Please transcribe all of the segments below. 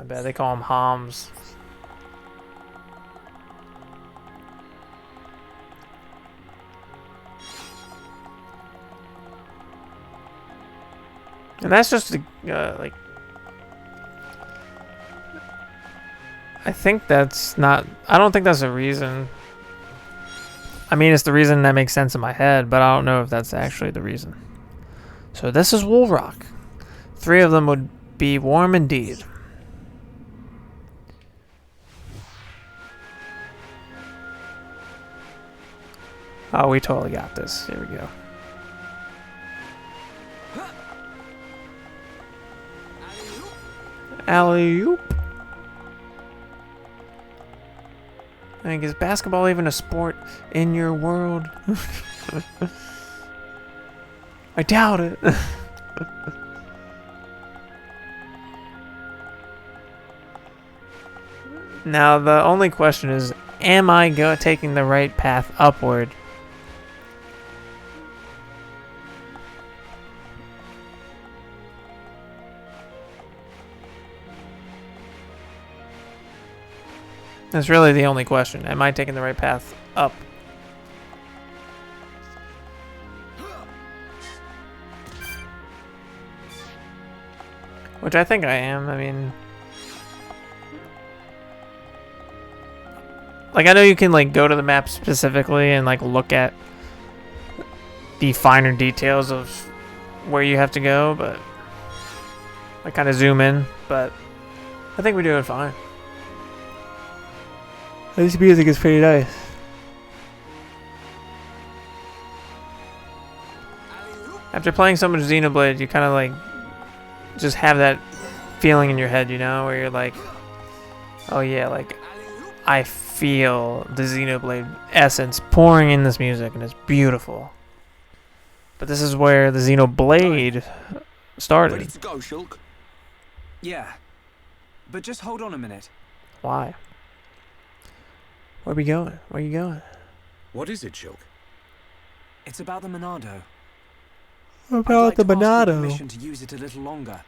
I bet they call them Homs. And that's just like, I think that's not, I don't think that's a reason. I mean, it's the reason that makes sense in my head, but I don't know if that's actually the reason. So this is Wool Rock. 3 of them would be warm indeed. Oh, we totally got this. Here we go. Alley-oop. Like, is basketball even a sport in your world? I doubt it. Now, the only question is, am I taking the right path upward? That's really the only question. Am I taking the right path up? Which I think I am. I mean, like, I know you can, like, go to the map specifically and, like, look at the finer details of where you have to go, but I kind of zoom in, but I think we're doing fine. This music is pretty nice. After playing so much Xenoblade, you kind of, like, just have that feeling in your head, you know, where you're like, oh yeah, like, I feel the Xenoblade essence pouring in this music, and it's beautiful. But this is where the Xenoblade started. Ready to go, Shulk? Yeah, but just hold on a minute. Why? Where are we going? Where are you going? What is it, Shulk? It's about the Monado. About the Monado? Permission to use it a little longer.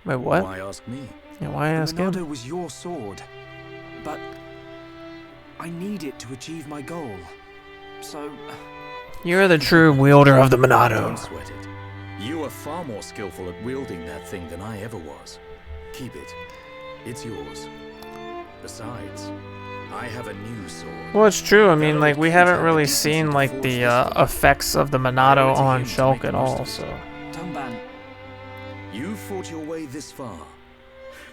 Wait, what? Why ask me? Yeah, why ask him? The Monado was your sword, but I need it to achieve my goal. So You're the true wielder of the Monado. Don't sweat it. You are far more skillful at wielding that thing than I ever was. Keep it. It's yours. Besides, I have a new sword. Well, it's true. I mean, like, we haven't really seen, like, the effects of the Monado on Shulk at all, so. Tumban, You fought your way this far.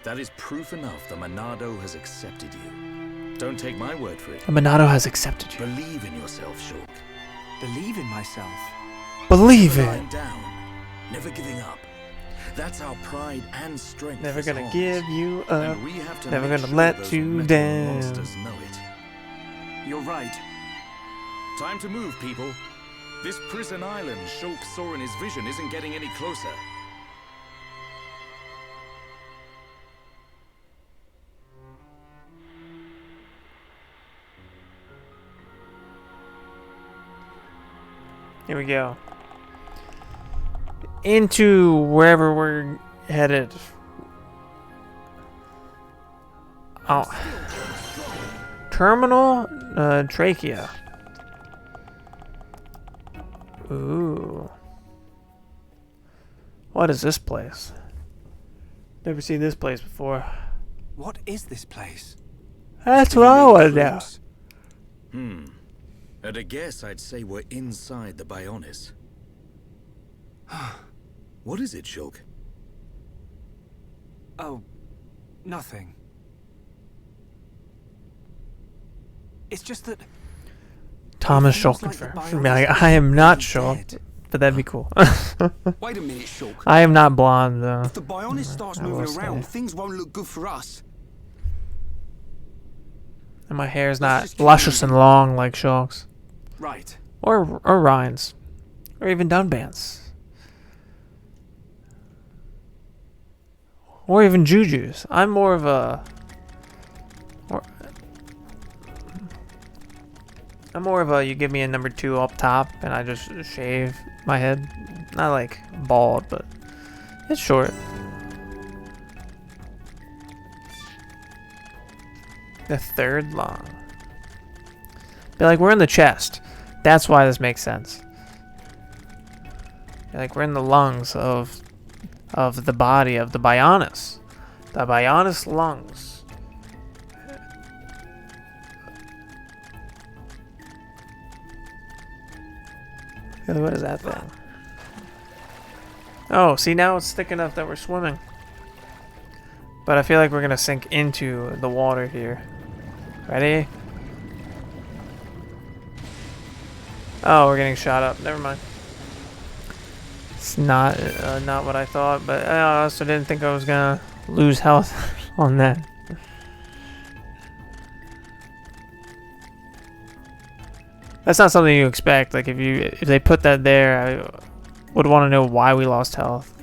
That is proof enough the Monado has accepted you. Don't take my word for it. The Monado has accepted you. Believe in yourself, Shulk. believe in myself. Believe Never it. lying down. Never giving up. That's our pride and strength. Never as gonna Homs. give you up. And we have to Never make gonna sure let those you metal down. monsters know it. You're right. Time to move, people. This prison island Shulk saw in his vision isn't getting any closer. Here we go. Into wherever we're headed. Oh. Terminal trachea. Ooh. What is this place? Never seen this place before. What is this place? That's what I want to know. At a guess, I'd say we're inside the Bionis. What is it, Shulk? Oh, nothing. It's just that Thomas It feels Shulk like the confirmed. Bionis I am not is Shulk, dead. but that'd be cool. Wait a minute, Shulk. I am not blonde though. If the Bionis starts I will moving around, say. things won't look good for us. And my hair is Let's not just keep luscious moving. and long like Shulk's. right. Or Ryan's. Or even Dunban's. Or even Juju's. I'm more of a... I'm more of a, you give me a number 2 up top and I just shave my head. Not like bald, but it's short. The third lung. Be like, we're in the chest. That's why this makes sense. Be like, we're in the lungs of the body of the Bionis. The Bionis lungs. What is that thing? Oh, see, now it's thick enough that we're swimming. But I feel like we're gonna sink into the water here. Ready? Oh, we're getting shot up. Never mind. It's not what I thought, but I also didn't think I was gonna lose health on that. That's not something you expect. Like if they put that there, I would want to know why we lost health.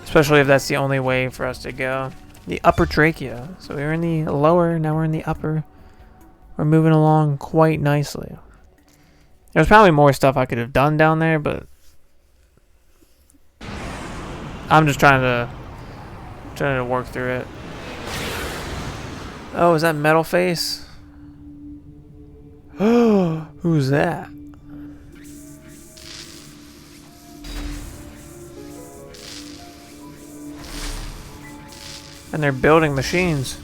Especially if that's the only way for us to go. The upper trachea. So we were in the lower, now we're in the upper. We're moving along quite nicely. There's probably more stuff I could have done down there, but I'm just trying to work through it. Oh, is that Metal Face? Oh, who's that? And they're building machines.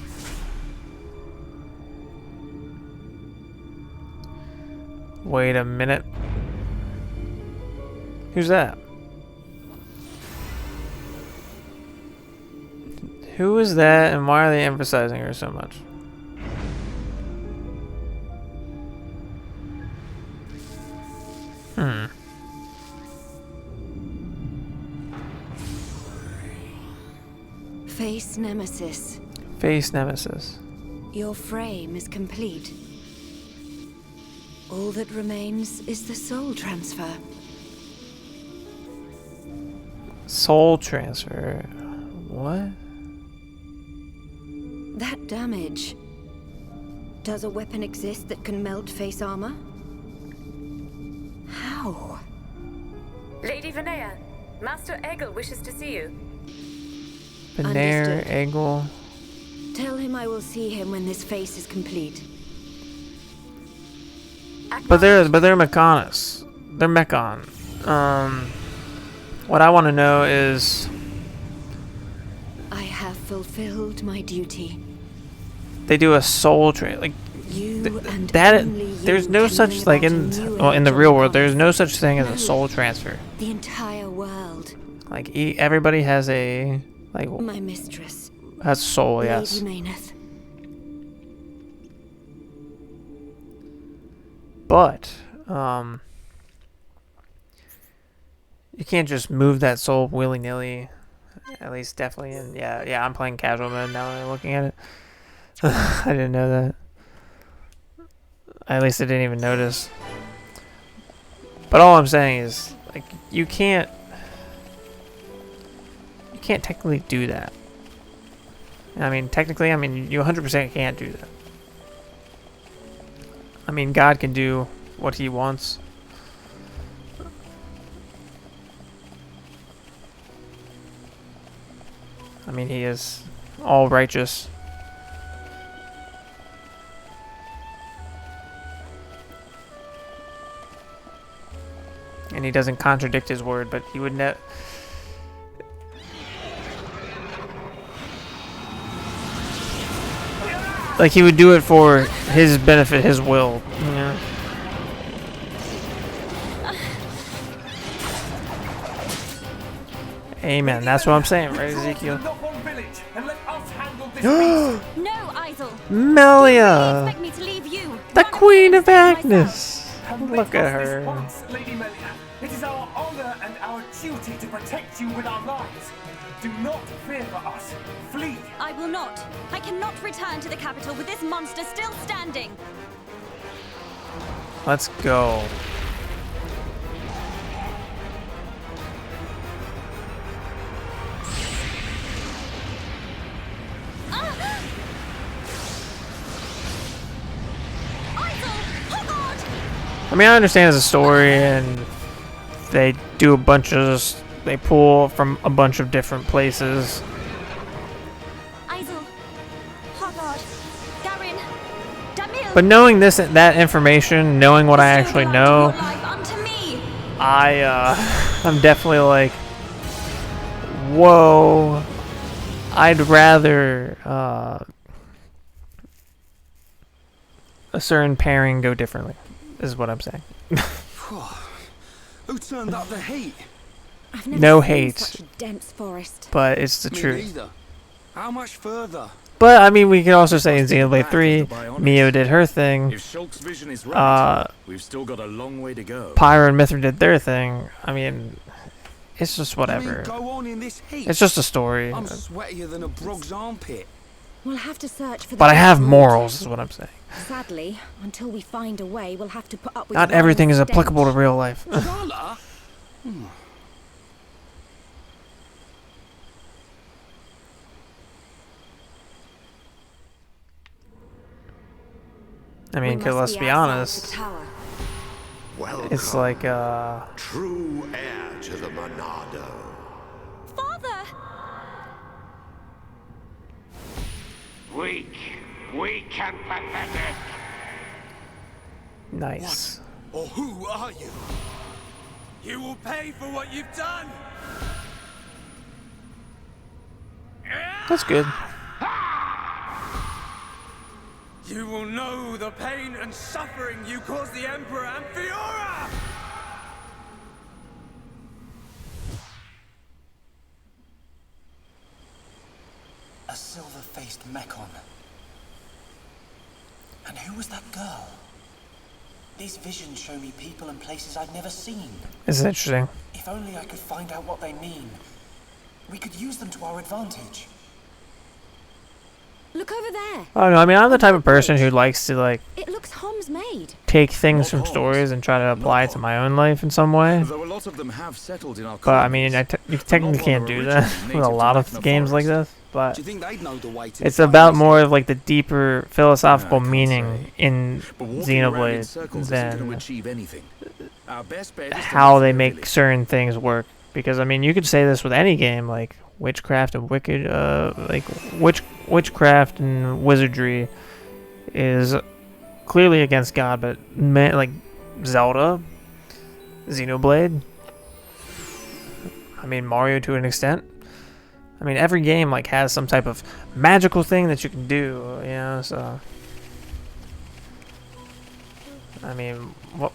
Wait a minute. Who's that? Who is that and why are they emphasizing her so much? Face Nemesis. Face Nemesis. Your frame is complete. All that remains is the soul transfer. Soul transfer. What? That damage. Does a weapon exist that can melt face armor? How? Lady Vinaya, Master Egil wishes to see you. Benair, Understood. Egil. Tell him I will see him when this face is complete. But they're Mechonis. They're Mechon. What I want to know is I have fulfilled my duty. they do a soul train like You and that. only you There's no can such bring like about a in new well in the age real on world. There's Earth. no such thing as a No. soul transfer. The entire world. Like everybody has a like My mistress. has a soul. Yes. Lady Mayneth. But you can't just move that soul willy-nilly. At least definitely in yeah, I'm playing casual mode now that I'm looking at it. I didn't know that. At least I didn't even notice. But all I'm saying is like you can't technically do that. I mean, technically, you 100% can't do that. I mean, God can do what he wants. I mean, he is all righteous. And he doesn't contradict his word, but he would never... Like, he would do it for his benefit, his will. Yeah. Amen. That's what I'm saying, right, Ezekiel? No, Isel. Melia! Expect me to leave you. The Queen of Agnes! Look at her. Lady Melia. It is our honor and our duty to protect you with our lives. Do not fear for us. Flee. I will not. I cannot return to the capital with this monster still standing. Let's go. I mean, I understand it's a story, and they do a bunch of... They pull from a bunch of different places. Isel, Davard, Garin, Damil. But knowing that information, knowing what I actually know, I'm definitely like, whoa, I'd rather a certain pairing go differently, is what I'm saying. Who turned up the heat? I've never No seen hate, such a dense forest. but it's the Me truth. neither. How much further? But I mean, we could also say in Xenoblade 3, Mio did her thing, If Shulk's vision is right, we've still got a long way to go. Pyra and Mithra did their thing. I mean, it's just I whatever. mean, go on in this heat. It's just a story. I'm sweatier than a brog's armpit. We'll have to search for. But I have the morals, is what I'm saying. Sadly, until we find a way, we'll have to put up with. Not the everything is stench. applicable to real life. Shala? I mean, We 'cause must let's be outside the honest, tower. it's like, True heir to the Monado. Father! Weak and pathetic. nice. Or who are you? You will pay for what you've done. That's good. You will know the pain and suffering you caused the Emperor and Fiora! A silver-faced Mechon. And who was that girl? These visions show me people and places I've never seen. This is interesting. If only I could find out what they mean. We could use them to our advantage. Look over there. I don't know. I mean, I'm the type of person who likes to like It looks Hom's made. take things from stories and try to apply it to my own life in some way. Though a lot of them have settled in our But I mean, colonies, you technically can't do that with a lot of games like this. But Do you think they'd know the way to it's the about finest? more of like the deeper philosophical I can't meaning say. in but walking around in Xenoblade circles isn't going to than achieve anything. Our best bet is to how live they in a make village. certain things work. Because I mean, you could say this with any game, like witchcraft and witchcraft and wizardry is clearly against God, but like Zelda, Xenoblade, I mean Mario to an extent. I mean, every game like has some type of magical thing that you can do, you know. So I mean, what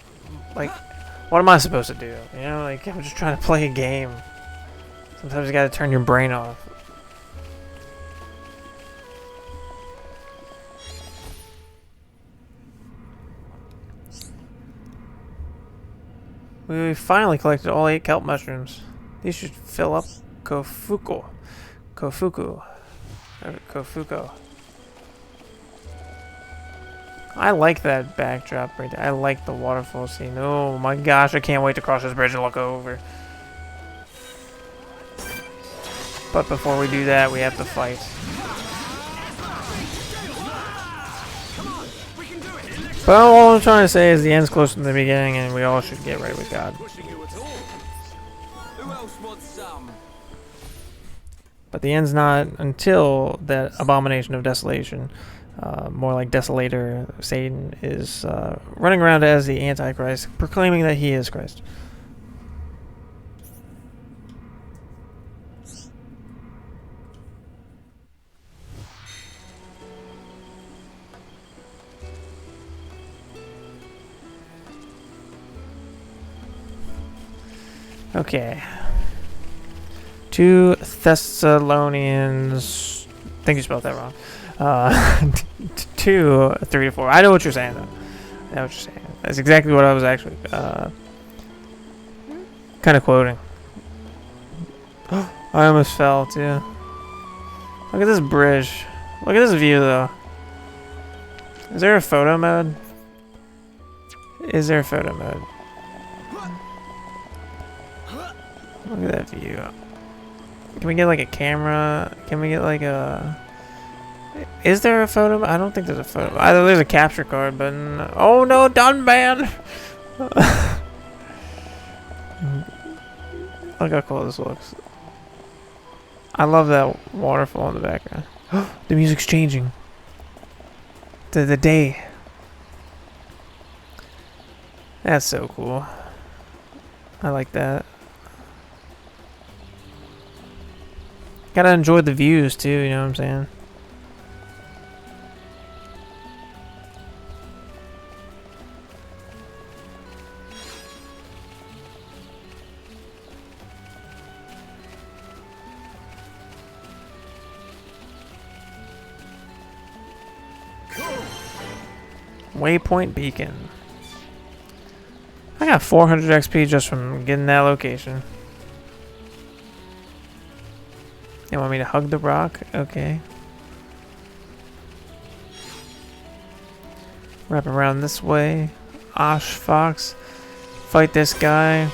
am I supposed to do? You know, like I'm just trying to play a game. Sometimes you gotta turn your brain off. We finally collected all 8 kelp mushrooms. These should fill up Kofuko. I like that backdrop right there. I like the waterfall scene. Oh my gosh, I can't wait to cross this bridge and look over. But before we do that, we have to fight. But all I'm trying to say is the end's closer than the beginning, and we all should get right with God. Who else wants some? But the end's not until that abomination of desolation, more like Desolator, Satan, is running around as the Antichrist, proclaiming that he is Christ. Okay. 2 Thessalonians. I think you spelled that wrong. 2, 3 to 4. I know what you're saying, though. I know what you're saying. That's exactly what I was actually kind of quoting. I almost fell, too. Look at this bridge. Look at this view, though. Is there a photo mode? Is there a photo mode? Look at that view. Can we get like a camera? Can we get like a... Is there a photo? I don't think there's a photo. Either there's a capture card, but... Oh no, done ban! Look how cool this looks. I love that waterfall in the background. The music's changing. the day. That's so cool. I like that. Gotta enjoy the views too, you know what I'm saying? Waypoint Beacon. I got 400 XP just from getting that location. You want me to hug the rock? Okay. Wrap around this way. Osh Fox. Fight this guy.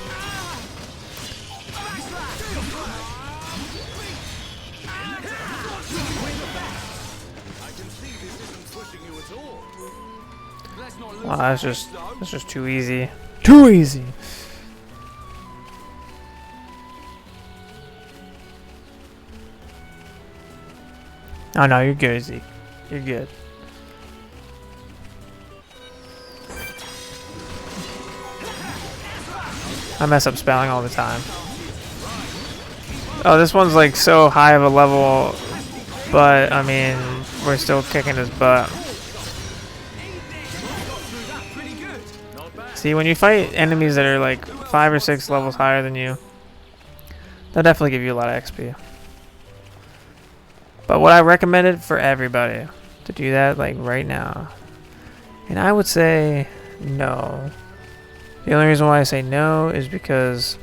Wow, that's just too easy. Too easy. Oh no, you're good, Zeke. You're good. I mess up spelling all the time. Oh, this one's like so high of a level, but I mean, we're still kicking his butt. See, when you fight enemies that are like 5 or 6 levels higher than you, they'll definitely give you a lot of XP. But what I recommended for everybody to do that like right now, and I would say no. The only reason why I say no is because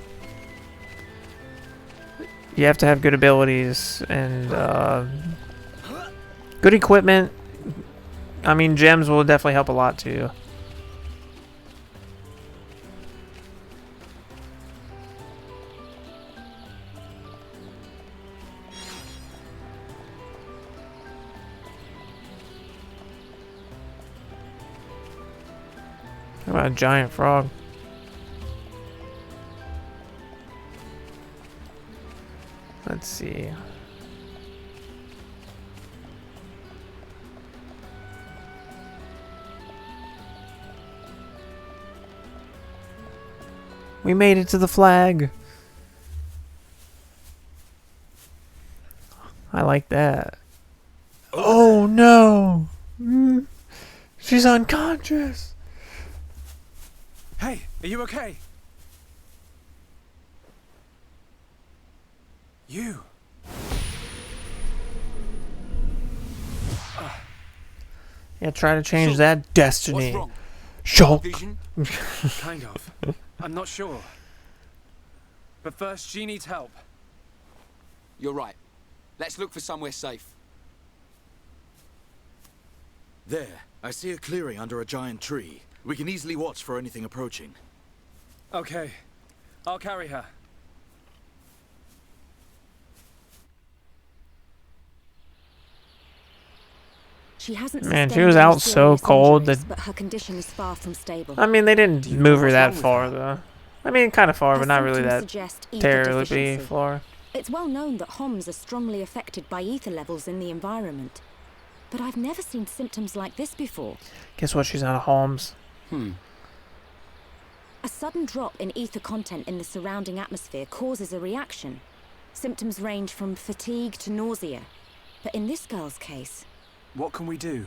you have to have good abilities and good equipment. I mean, gems will definitely help a lot too. How about a giant frog? Let's see. We made it to the flag. I like that. Oh no! She's unconscious. Hey, are you okay? You. Yeah, try to change that destiny. What's wrong? Shulk. Vision? Kind of. I'm not sure. But first, she needs help. You're right. Let's look for somewhere safe. There, I see a clearing under a giant tree. We can easily watch for anything approaching. Okay. I'll carry her. She hasn't Man, she sustained was any out so serious cold injuries, that- but her condition is far from stable. I mean, they didn't Do you move know her what's that wrong with far her? though. I mean, kind of far, Her but not really symptoms that suggest ether terribly deficiency. far. It's well known that HOMS are strongly affected by ether levels in the environment. But I've never seen symptoms like this before. Guess what? She's on Holmes. A sudden drop in ether content in the surrounding atmosphere causes a reaction. Symptoms range from fatigue to nausea. But in this girl's case, What can we do?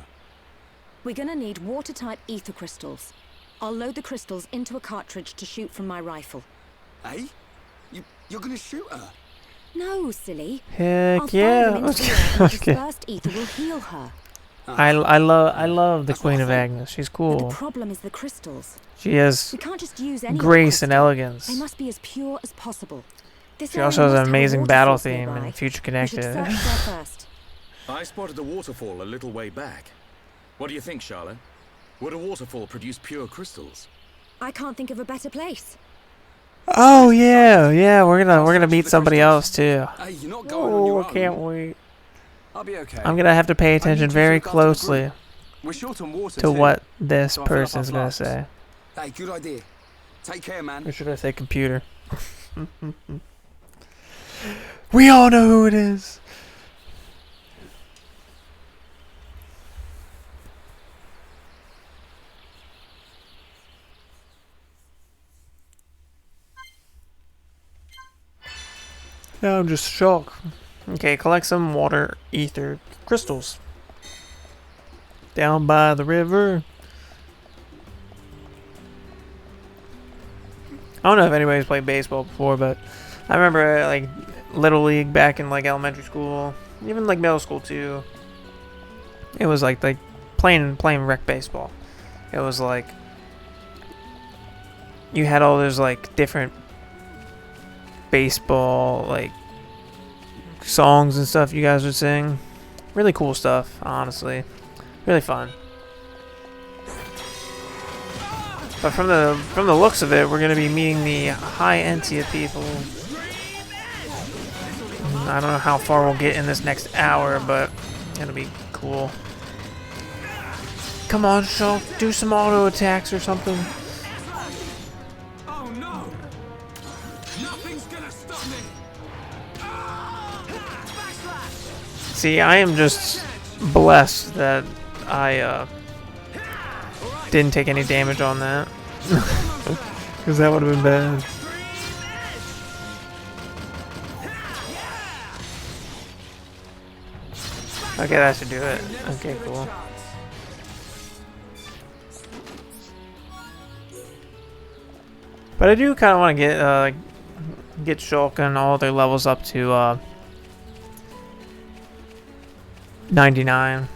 we're gonna need water-type ether crystals. I'll load the crystals into a cartridge to shoot from my rifle. Hey? You're gonna shoot her? No, silly. I'll Heck fire them yeah! into the air and the Okay. dispersed ether will heal her. I love the That's what Queen I of thought. Agnes. She's But cool. the problem is the crystals. She has We can't just use any grace and crystal. elegance. They must be as pure as possible. This She area also has must an have a amazing battle waterfall theme nearby. and Future We should Connected. search there first. I spotted a waterfall a little way back. What do you think, Charlotte? Would a waterfall produce pure crystals? I can't think of a better place. Oh yeah, we're gonna search meet the somebody else crystals. too. Hey, you're not going on Oh, your I own. can't wait. I'll be okay. I'm gonna have to pay attention you to very look after the group. closely We're short on water to too. what this So I'll fill up our person's gonna flasks. say. Hey, good idea. Take care, man. Or should I say computer? We all know who it is. Now I'm just shocked. Okay, collect some water ether crystals. Down by the river. I don't know if anybody's played baseball before, but I remember like Little League back in like elementary school, even like middle school too. It was like playing rec baseball. It was like you had all those like different baseball like songs and stuff you guys would sing. Really cool stuff, honestly. Really fun. But from the looks of it, we're gonna be meeting the High Entia people. I don't know how far we'll get in this next hour, but it'll be cool. Come on, Shulk, do some auto attacks or something. Oh no! Nothing's gonna stop me! See, I am just blessed that I didn't take any damage on that. Because that would have been bad. Okay, that should do it. Okay, cool. But I do kind of want to get Shulk and all their levels up to 99.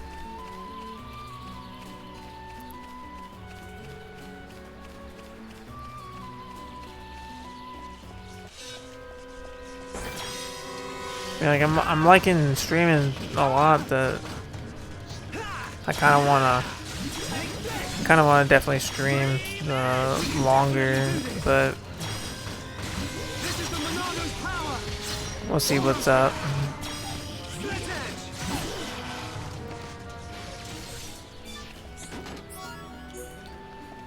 Yeah, like I'm liking streaming a lot. That I kind of wanna definitely stream longer, but we'll see what's up.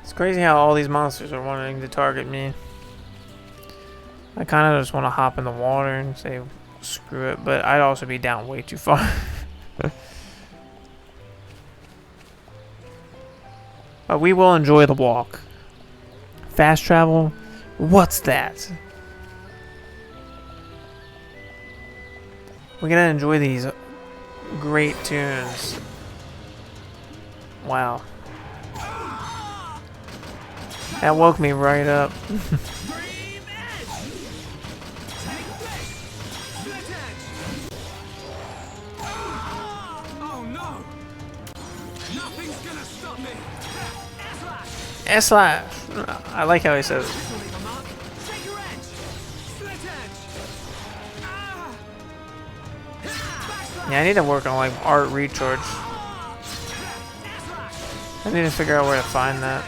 It's crazy how all these monsters are wanting to target me. I kind of just want to hop in the water and say screw it, but I'd also be down way too far. But we will enjoy the walk. Fast travel? What's that? We're gonna enjoy these great tunes. Wow. That woke me right up. S-Slash! I like how he says it. Yeah, I need to work on like art recharge. I need to figure out where to find that.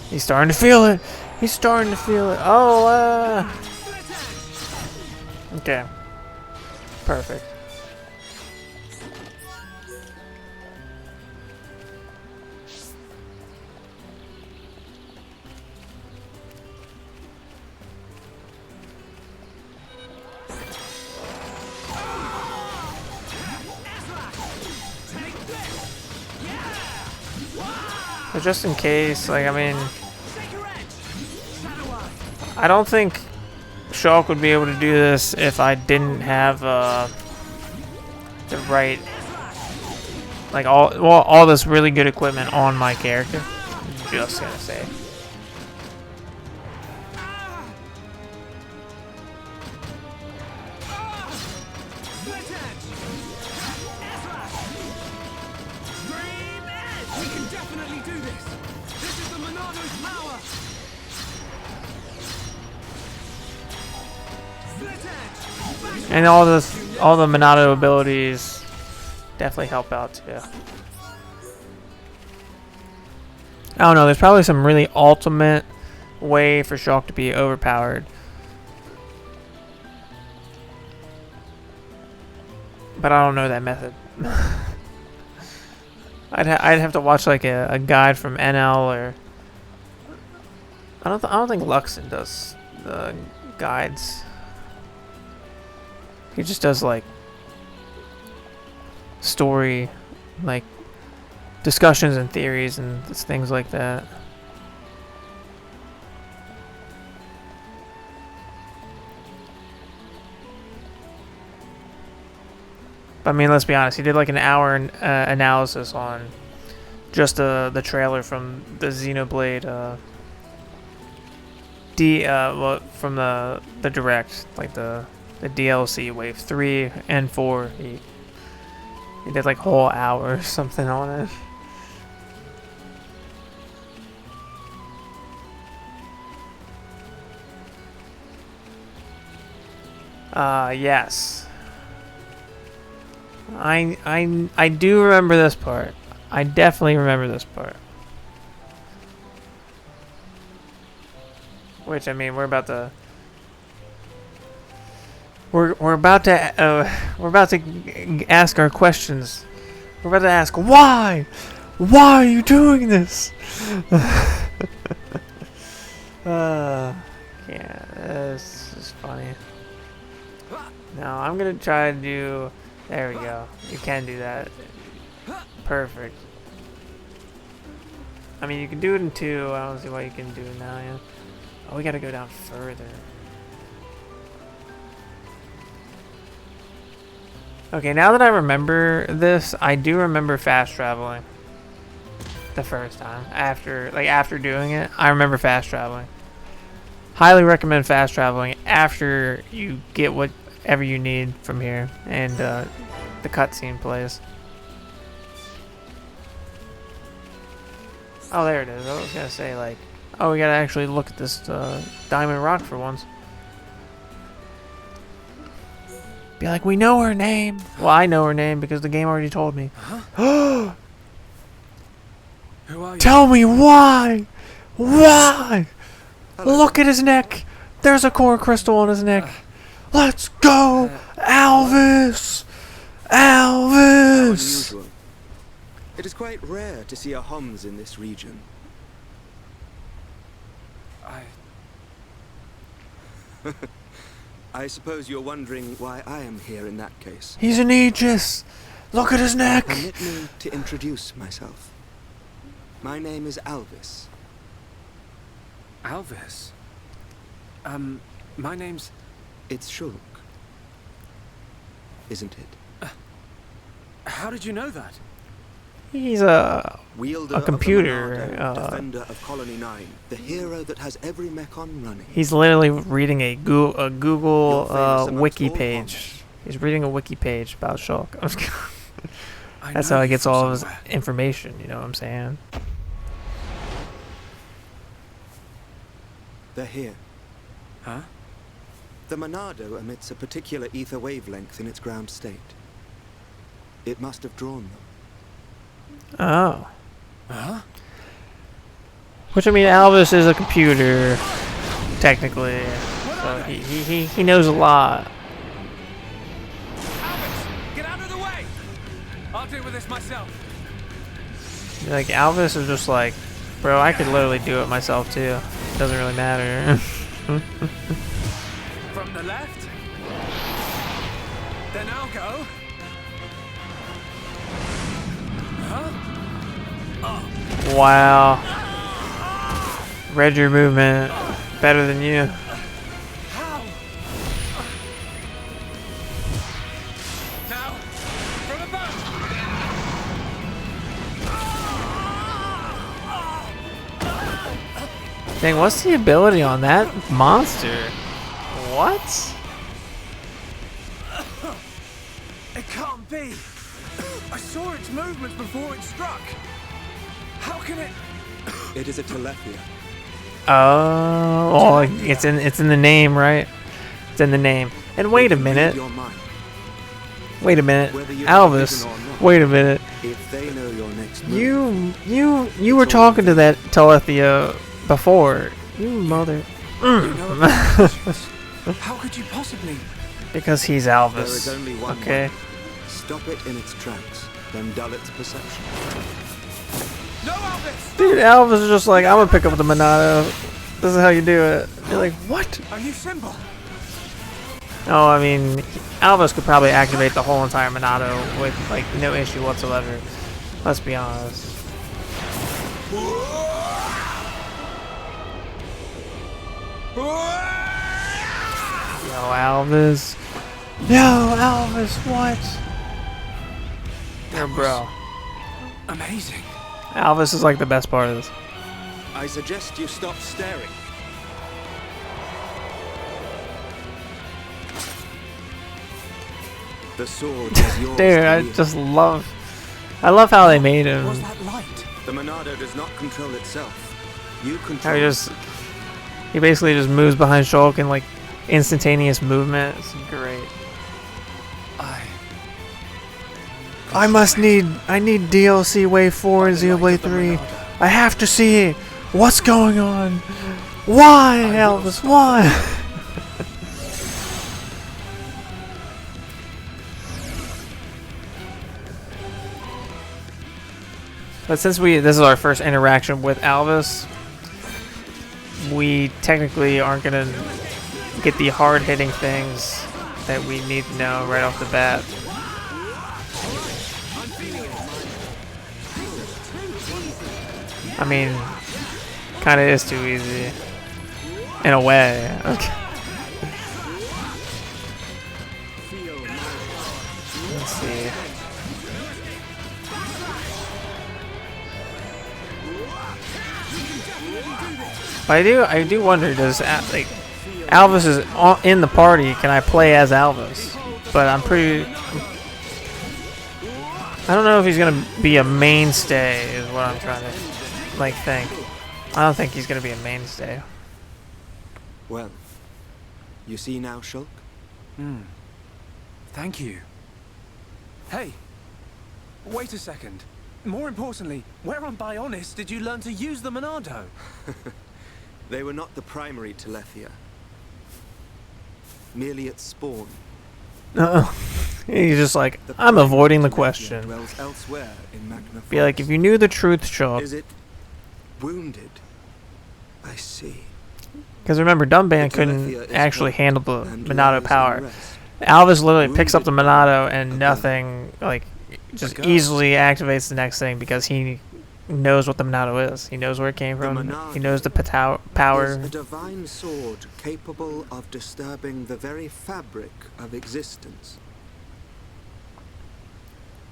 He's starting to feel it! He's starting to feel it! Oh, okay. Perfect. But just in case, like, I mean, I don't think Shulk would be able to do this if I didn't have the right, like, all this really good equipment on my character. I'm just gonna say. And all the Monado abilities definitely help out too. I don't know, there's probably some really ultimate way for Shulk to be overpowered. But I don't know that method. I'd have to watch like a guide from NL, or I don't think Luxon does the guides. He just does like story, like discussions and theories and things like that. But I mean, let's be honest. He did like an hour analysis on just the trailer from the Xenoblade well, from the direct, like the DLC wave 3 and 4. He did like a whole hour or something on it. Yes. I do remember this part. I definitely remember this part. Which, I mean, we're about to ask our questions. We're about to ask why are you doing this? Yeah, this is funny. No, I'm gonna try to do. There we go. You can do that. Perfect. I mean, you can do it in 2. I don't see why you can do it now. Yeah. Oh, we gotta go down further. Okay, now that I remember this, I do remember fast traveling. The first time, after doing it, I remember fast traveling. Highly recommend fast traveling after you get whatever you need from here, and the cutscene plays. Oh, there it is. I was gonna say, like, oh, we gotta actually look at this diamond rock for once. Be like, we know her name. Well, I know her name because the game already told me. Who are you? Tell me why! Why? Hello. Look at his neck. There's a core crystal on his neck. Let's go, Alvis! Alvis! Unusual. It is quite rare to see a Homs in this region. I suppose you're wondering why I am here in that case. He's an Aegis. Look at his neck. Permit me to introduce myself. My name is Alvis. Alvis? My name's... It's Shulk. Isn't it? How did you know that? He's a Wielder computer. Of the Monado, defender of Colony 9, the hero that has every mechon running. He's literally reading a Google wiki page. He's reading a wiki page about Shulk. That's how he gets all of his information, you know what I'm saying? They're here. Huh? The Monado emits a particular ether wavelength in its ground state. It must have drawn them. Oh. Huh? Which, I mean, Alvis is a computer, technically. So he knows a lot. Alvis, get out of the way! I'll deal with this myself. Like, Alvis is just like, bro, I could literally do it myself too. It doesn't really matter. From the left? Then I'll go. Huh? Wow. Read your movement better than you. How? Now, from above. Dang, what's the ability on that monster? What? It can't be. I saw its movements before it struck. How can it? It is a Telethia. Oh, it's in the name, right? It's in the name. And wait a minute. Wait a minute. Alvis. Wait a minute. If they know your next move, You were talking to that Telethia before. You mother. You know about how could you possibly? Because he's there Alvis. is only one Okay. way. Stop it in its tracks, then dull its perception. No, Alvis! Dude, Alvis is just like, I'm gonna pick up the Monado. This is how you do it. You're like, what? A new symbol. Oh, I mean, Alvis could probably activate the whole entire Monado with, like, no issue whatsoever. Let's be honest. Yo, Alvis. Yo, Alvis, what? Your bro. Amazing. Alvis is like the best part of this. I suggest you stop staring. The sword is yours. Dude, to I wield. just love... I love how they made him. Was that light? The Monado does not control itself. You How control. he basically just moves behind Shulk in like instantaneous movement. It's great. I need DLC Wave 4 in Xenoblade 3. I have to see it. What's going on? Why, Alvis? Why? But since this is our first interaction with Alvis, we technically aren't gonna get the hard-hitting things that we need to know right off the bat. I mean, kind of is too easy, in a way. Okay. Let's see. But I do wonder, does like Alvis is in the party? Can I play as Alvis? But I don't know if he's gonna be a mainstay. Is what I'm trying to think. I don't think he's gonna be a mainstay. Well, you see now, Shulk? Thank you. Hey, wait a second. More importantly, where on Bionis did you learn to use the Monado? They were not the primary Telethia. Merely at spawn. He's just like, I'm avoiding the question. Dwells elsewhere in Magna Be like, if you knew the truth, Shulk. Is it wounded? I see. Because remember, Dumban couldn't actually handle the Monado power. Alvis literally picks up the Monado and nothing, like, just easily activates the next thing because he knows what the Monado is. He knows where it came from. He knows the power. Is a divine sword capable of disturbing the very fabric of existence.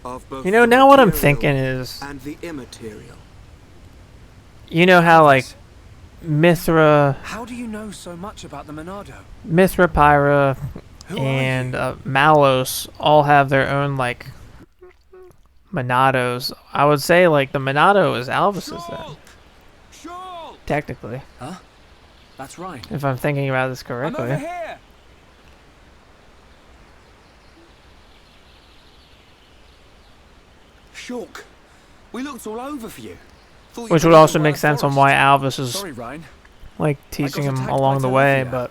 Of both You know, the now what I'm material thinking is, and the immaterial. you know how like Mithra, How do you know so much about the Monado? Pyra, Who and are you? Malos all have their own like Monados. I would say like the Monado is Alvis's then, technically, Huh? That's right. if I'm thinking about this I'm over correctly. here. Shulk, we looked all over for you. Thought you Which were would also in the make Wild sense on Forest. why Alvis is Sorry, Ryan. like teaching him attacked along by the way, Telethia. but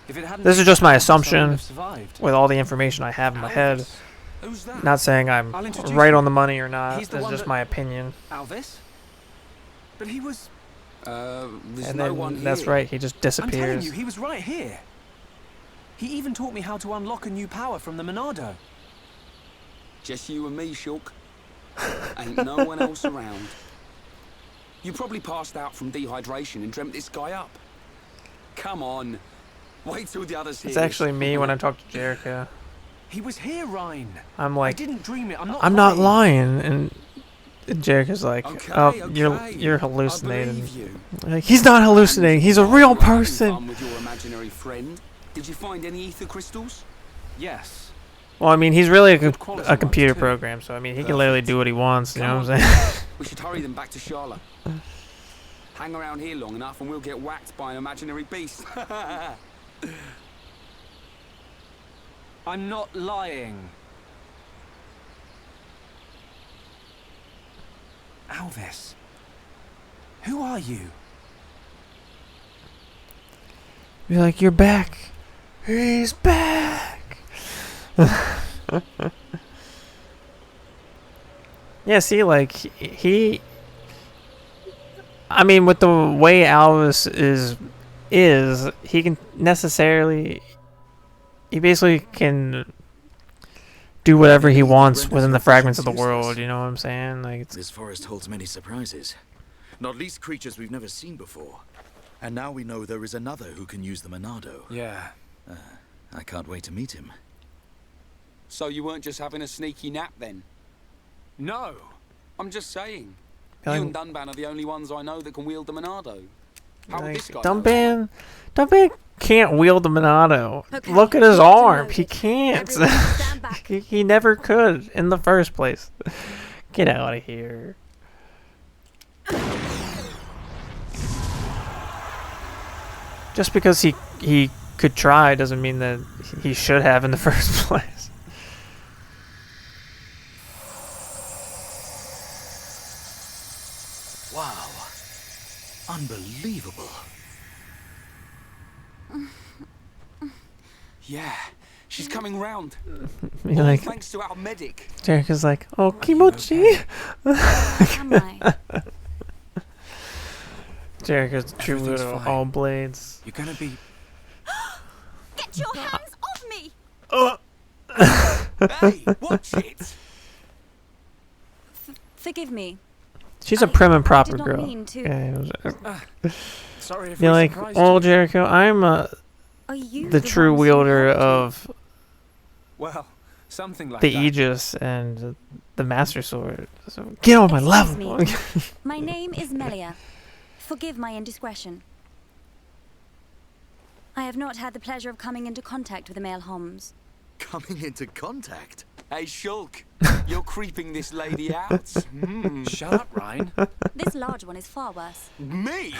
If it hadn't this is been just my for us, I assumption wouldn't have survived. with all the information I have in my head. Alvis. Who's that? Not saying I'm I'll introduce right you. on the money or not. He's the That's one just that- my opinion. Alvis? But he was... There's And no then one that's here. right. He just I'm telling disappears. you, he was right here. He even taught me how to unlock a new power from the Monado. Just you and me, Shulk. Ain't no one else around. You probably passed out from dehydration and dreamt this guy up. Come on. Wait till the others hear It's actually me when I talk to Jericho. He was here, Ryan. I'm I like, didn't dream it. I'm not lying, and Jericho's like, Okay, oh, okay. you're I hallucinating. believe you. Like, he's not hallucinating. He's a real You're having person. fun with your imaginary friend. Did you find any ether crystals? Yes. Well, I mean, he's really a, Good quality a computer ones, too. program, so I mean, he can literally do what he wants. You know what I'm Come saying? We should hurry them back to Charlotte. Hang around here long enough and we'll get whacked by an imaginary beast. I'm not lying. Alvis. Who are you? You're like, you're back. He's back. Yeah, see, like, I mean, with the way Alvis is, he can necessarily, he basically can do whatever he wants within the fragments of the world, you know what I'm saying? Like, it's, This forest holds many surprises. Not least creatures we've never seen before. And now we know there is another who can use the Monado. Yeah. I can't wait to meet him. So you weren't just having a sneaky nap then? No. I'm just saying. Like- You and Dunban are the only ones I know that can wield the Monado. How would this guy Dunban can't wield the Monado. Okay, Look at his locked and arm. loaded. He can't. Everyone stand back. he never could in the first place. Get out of here. Just because he could try doesn't mean that he should have in the first place. Wow. Unbelievable. Yeah, she's coming round. You're like, Thanks to our medic. Jericho's like, oh, Kimochi. Am I? Jericho's the true Everything's widow of fine. all blades. You're gonna be... Get your hands off me! Hey, watch it! Forgive me. She's a prim and I proper did not girl. mean to. Yeah, Sorry if you're we like, surprised oh, you. Jericho, I'm Are you the true ones who wielder helped me? of Well, something like the that. Aegis and the Master Sword. So get on my Excuse level. me. My name is Melia. Forgive my indiscretion. I have not had the pleasure of coming into contact with the male Homs. Coming into contact? Hey, Shulk, you're creeping this lady out. Mm. Shut up, Ryan. This large one is far worse. Me?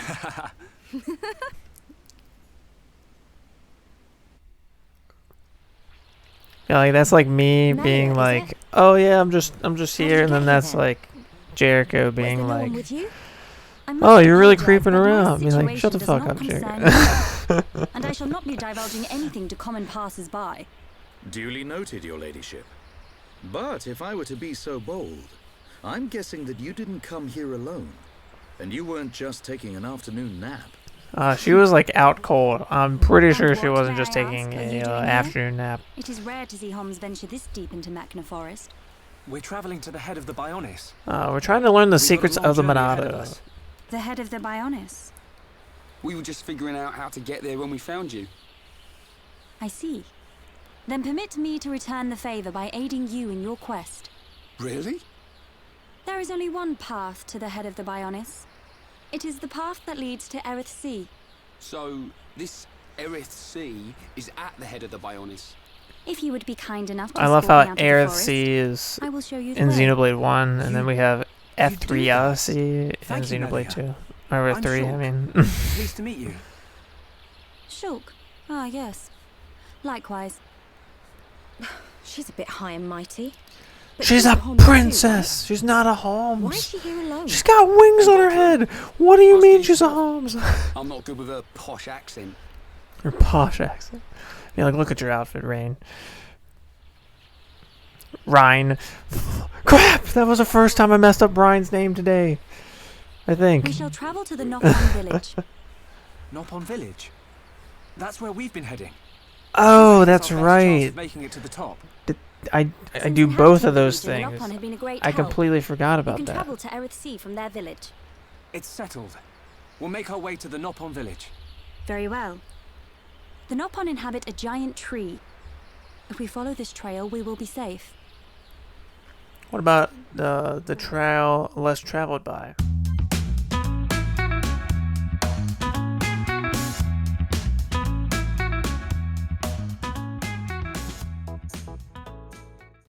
Yeah, like that's like me Melia, being is like, it? oh yeah, I'm just did here, you and then get here that's then? like Jericho Was there being no one like, with you? I oh, must you're really apologize, creeping but my around. Be like, shut the situation fuck does up, not Jericho. concern me, and I shall not be divulging anything to common passers-by. Duly noted, your ladyship. But if I were to be so bold, I'm guessing that you didn't come here alone. And you weren't just taking an afternoon nap. She was like out cold. I'm pretty And sure she what, wasn't may just I taking ask, are you a doing here? afternoon nap. It is rare to see Homs venture this deep into Machna Forest. We're traveling to the head of the Bionis. We're trying to learn the We've got a secrets long of the journey ahead of Monado. us. The head of the Bionis. We were just figuring out how to get there when we found you. I see. Then permit me to return the favor by aiding you in your quest. Really? There is only one path to the head of the Bionis. It is the path that leads to Erith Sea. So, this Erith Sea is at the head of the Bionis. If you would be kind enough to I love escort how me out of the Aerith forest, Sea is I will show you the in way. Xenoblade 1, and then You- we have do F3 this. Sea in Thank you, Xenoblade Melia. 2. Or I'm 3, I shocked. mean. Pleased to meet you. Shulk. Ah, yes. Likewise. She's a bit high and mighty. But She's a Homs too, princess. She's not a right? Why is Holmes. she here alone? She's got wings on her head. What do you mean she's a Holmes? I'm not good with her posh accent. Her posh accent. Yeah, like, look at your outfit, Rain. Ryan. Crap! That was the first time I messed up Ryan's name today. I think. We shall travel to the Nopon village. Nopon Village. That's where we've been heading. Oh, It's that's our best chance right. of making it to the top. I Since do the both Hampton of those village in things. Nopon have been a great I help. completely forgot You about can that. travel to Erith Sea from their village. It's settled. We'll make our way to the Nopon Village. Very well. The Nopon inhabit a giant tree. If we follow this trail, we will be safe. What about the trail less traveled by?